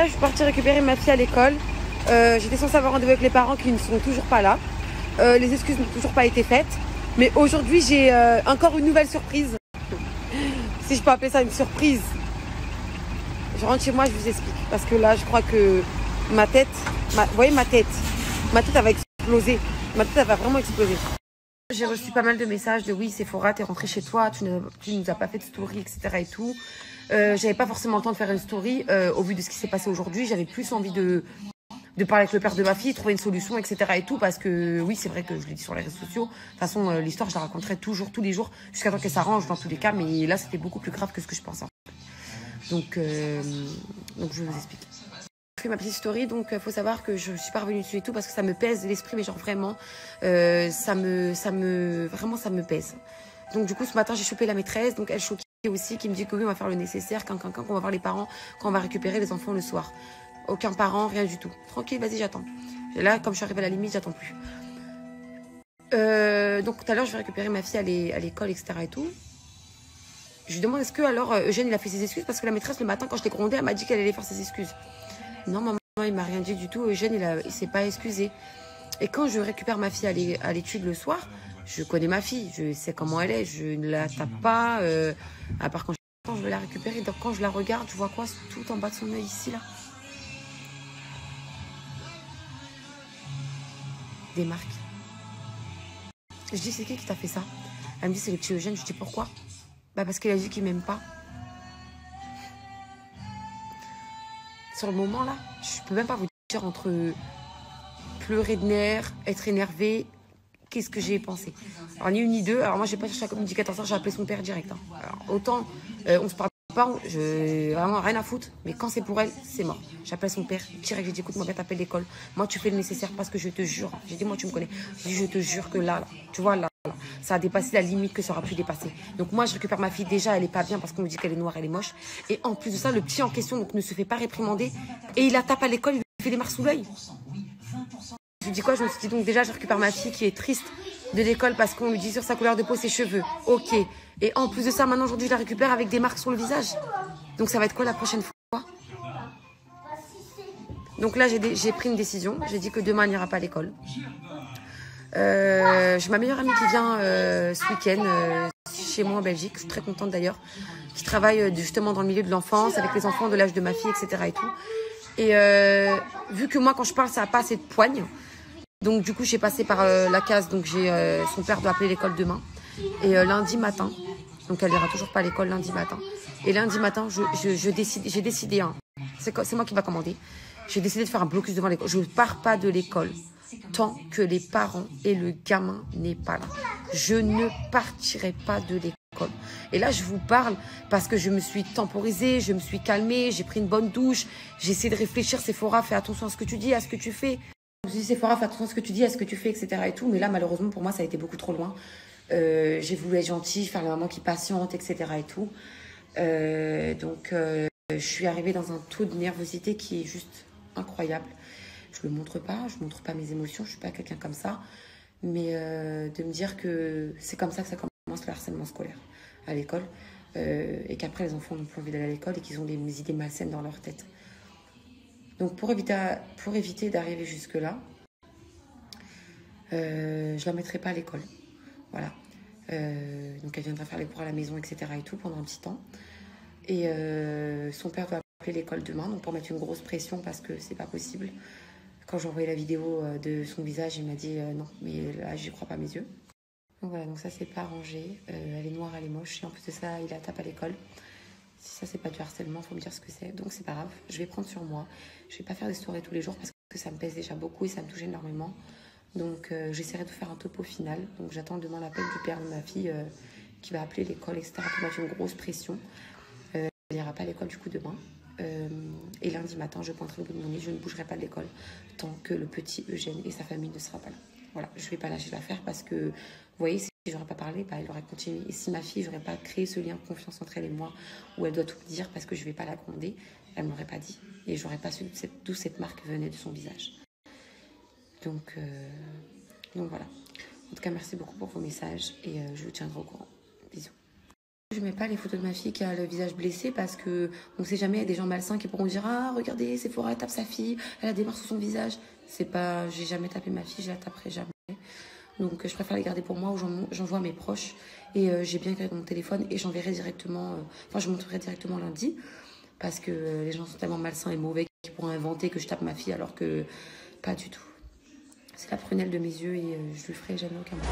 là, je suis partie récupérer ma fille à l'école. J'étais censée avoir rendez-vous avec les parents qui ne sont toujours pas là. Les excuses n'ont toujours pas été faites. Mais aujourd'hui, j'ai encore une nouvelle surprise. Si je peux appeler ça une surprise. Je rentre chez moi, je vous explique. Parce que là, je crois que ma tête... Vous voyez ma tête? Ma tête, elle va exploser. Ma tête, elle va vraiment exploser. J'ai reçu pas mal de messages de oui, Sephora, t'es rentrée chez toi, tu nous as pas fait de story, etc. et tout. J'avais pas forcément le temps de faire une story au vu de ce qui s'est passé aujourd'hui. J'avais plus envie de parler avec le père de ma fille, trouver une solution, etc. et tout, parce que oui, c'est vrai que je l'ai dit sur les réseaux sociaux. De toute façon, l'histoire, je la raconterai toujours, tous les jours, jusqu'à temps qu'elle s'arrange dans tous les cas. Mais là, c'était beaucoup plus grave que ce que je pensais. Donc je vais vous explique. J'ai fait ma petite story, donc faut savoir que je suis pas revenue dessus et tout parce que ça me pèse l'esprit, mais genre vraiment, ça me pèse. Donc du coup, ce matin, j'ai chopé la maîtresse, donc elle choquée aussi, qui me dit que oui, on va faire le nécessaire, qu'on va voir les parents, quand on va récupérer les enfants le soir. Aucun parent, rien du tout. Tranquille, vas-y, j'attends. Et là, comme je suis arrivée à la limite, j'attends plus. Donc tout à l'heure, je vais récupérer ma fille à l'école, etc. et tout. Je lui demande est-ce que alors Eugène, il a fait ses excuses parce que la maîtresse, le matin, quand je l'ai grondée, elle m'a dit qu'elle allait faire ses excuses. Non, maman, il m'a rien dit du tout. Eugène, il s'est pas excusé. Et quand je récupère ma fille à l'étude le soir, je connais ma fille, je sais comment elle est, je ne la tape pas. À part quand je vais la récupérer, donc quand je la regarde, je vois quoi tout en bas de son œil ici, là. Des marques. Je dis, c'est qui t'a fait ça? Elle me dit, c'est le petit Eugène. Je dis, pourquoi? Bah parce qu'il a dit qu'il m'aime pas. Sur le moment, là, je peux même pas vous dire entre pleurer de nerfs, être énervé, qu'est-ce que j'ai pensé. Alors, ni une ni deux. Alors, moi, j'ai pas cherché à communiquer à ça, j'ai appelé son père direct. Hein. Alors, autant, on se parle pas, j'ai vraiment rien à foutre, mais quand c'est pour elle, c'est mort. J'appelle son père direct, j'ai dit, écoute, moi, viens t'appeler l'école. Moi, tu fais le nécessaire parce que je te jure. J'ai dit, moi, tu me connais. J'ai dit, je te jure que là, tu vois, là, ça a dépassé la limite que ça aura pu dépasser. Donc moi, je récupère ma fille. Déjà, elle est pas bien parce qu'on me dit qu'elle est noire, elle est moche. Et en plus de ça, le petit en question donc, ne se fait pas réprimander. Et il la tape à l'école, il lui fait des marques sous l'œil. Je lui dis quoi? Je me suis dit, donc déjà, je récupère ma fille qui est triste de l'école parce qu'on lui dit sur sa couleur de peau, ses cheveux. Ok. Et en plus de ça, maintenant, aujourd'hui, je la récupère avec des marques sur le visage. Donc ça va être quoi la prochaine fois? Donc là, j'ai pris une décision. J'ai dit que demain, elle n'ira pas à l'école. J'ai ma meilleure amie qui vient ce week-end chez moi en Belgique. Je suis très contente d'ailleurs. Qui travaille justement dans le milieu de l'enfance avec les enfants de l'âge de ma fille, etc. et tout. Et vu que moi, quand je parle, ça n'a pas assez de poigne. Donc du coup, j'ai passé par la case. Donc son père doit appeler l'école demain. Et lundi matin, donc elle n'ira toujours pas à l'école lundi matin. Et lundi matin, j'ai décidé, hein, c'est moi qui va commander. J'ai décidé de faire un blocus devant l'école. Je ne pars pas de l'école tant que les parents et le gamin n'est pas là. Je ne partirai pas de l'école. Et là, je vous parle parce que je me suis temporisée, je me suis calmée, j'ai pris une bonne douche, j'ai essayé de réfléchir. Sephora, fais attention à ce que tu dis, à ce que tu fais. Je me suis dit, Sephora, fais attention à ce que tu dis, à ce que tu fais, etc. et tout. Mais là, malheureusement, pour moi, ça a été beaucoup trop loin. J'ai voulu être gentille, faire la maman qui patiente, etc. et tout. Je suis arrivée dans un taux de nervosité qui est juste incroyable. Je ne le montre pas, je ne montre pas mes émotions, je ne suis pas quelqu'un comme ça. Mais de me dire que c'est comme ça que ça commence le harcèlement scolaire à l'école. Et qu'après, les enfants n'ont plus envie d'aller à l'école et qu'ils ont des idées malsaines dans leur tête. Donc pour éviter d'arriver jusque-là, je ne la mettrai pas à l'école. Voilà. Donc elle viendra faire les cours à la maison, etc. et tout pendant un petit temps. Et son père doit appeler l'école demain, donc pour mettre une grosse pression parce que c'est pas possible. Quand j'ai envoyé la vidéo de son visage, il m'a dit non, mais là, j'y crois pas mes yeux. Donc voilà, donc ça, c'est pas arrangé. Elle est noire, elle est moche. Et en plus de ça, il la tape à l'école. Si ça, c'est pas du harcèlement, faut me dire ce que c'est. Donc c'est pas grave, je vais prendre sur moi. Je vais pas faire des stories tous les jours parce que ça me pèse déjà beaucoup et ça me touche énormément. Donc j'essaierai de faire un topo final. Donc j'attends demain l'appel du père de ma fille qui va appeler l'école, etc. pour mettre une grosse pression. Elle n'ira pas à l'école du coup demain. Et lundi matin, je pointerai le bout de mon nez, je ne bougerai pas de l'école tant que le petit Eugène et sa famille ne sera pas là. Voilà, je ne vais pas lâcher l'affaire parce que, vous voyez, si je n'aurais pas parlé, bah, elle aurait continué. Et si ma fille, je n'aurais pas créé ce lien de confiance entre elle et moi, où elle doit tout me dire parce que je ne vais pas la gronder, elle ne m'aurait pas dit. Et je n'aurais pas su d'où cette marque venait de son visage. Donc voilà. En tout cas, merci beaucoup pour vos messages et je vous tiendrai au courant. Bisous. Je mets pas les photos de ma fille qui a le visage blessé parce que on sait jamais, il y a des gens malsains qui pourront dire ah regardez Sephora tape sa fille, elle a des marques sur son visage. C'est pas, j'ai jamais tapé ma fille, je la taperai jamais. Donc je préfère les garder pour moi ou j'envoie à mes proches et j'ai bien gardé mon téléphone et j'enverrai directement, enfin je montrerai directement lundi parce que les gens sont tellement malsains et mauvais qu'ils pourront inventer que je tape ma fille alors que pas du tout. C'est la prunelle de mes yeux et je lui ferai jamais aucun mal.